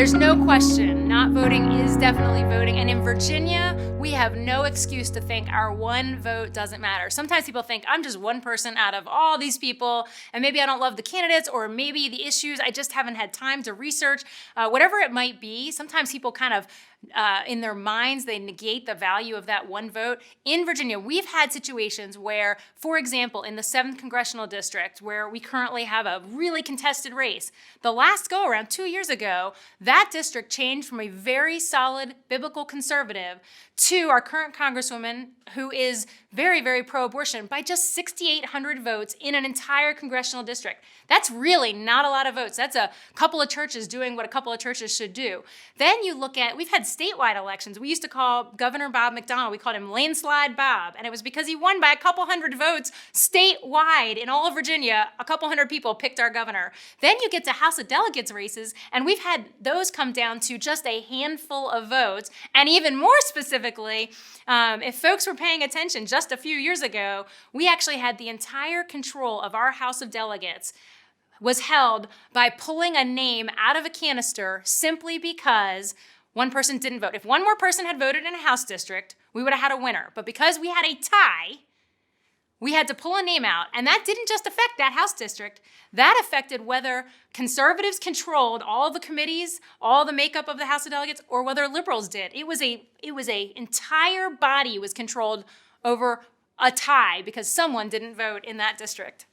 There's no question, not voting is definitely voting. And in Virginia, we have no excuse to think our one vote doesn't matter. Sometimes people think I'm just one person out of all these people, and maybe I don't love the candidates, or maybe the issues I just haven't had time to research. Whatever it might be, sometimes people kind of in their minds, they negate the value of that one vote. In Virginia, we've had situations where, for example, in the 7th Congressional District, where we currently have a really contested race, the last go around 2 years ago, that district changed from a very solid biblical conservative to our current Congresswoman, who is very, very pro-abortion, by just 6,800 votes in an entire congressional district. That's really not a lot of votes. That's a couple of churches doing what a couple of churches should do. Then you look at, we've had statewide elections. We used to call Governor Bob McDonnell, we called him Landslide Bob, and it was because he won by a couple hundred votes statewide in all of Virginia. A couple hundred people picked our governor. Then you get to House of Delegates races, and we've had those come down to just a handful of votes. And even more specifically, if folks were paying attention just a few years ago, we actually had the entire control of our House of Delegates was held by pulling a name out of a canister simply because one person didn't vote. If one more person had voted in a House district, we would have had a winner. But because we had a tie, we had to pull a name out. And that didn't just affect that House district. That affected whether conservatives controlled all the committees, all the makeup of the House of Delegates, or whether liberals did. It was a entire body was controlled over a tie because someone didn't vote in that district.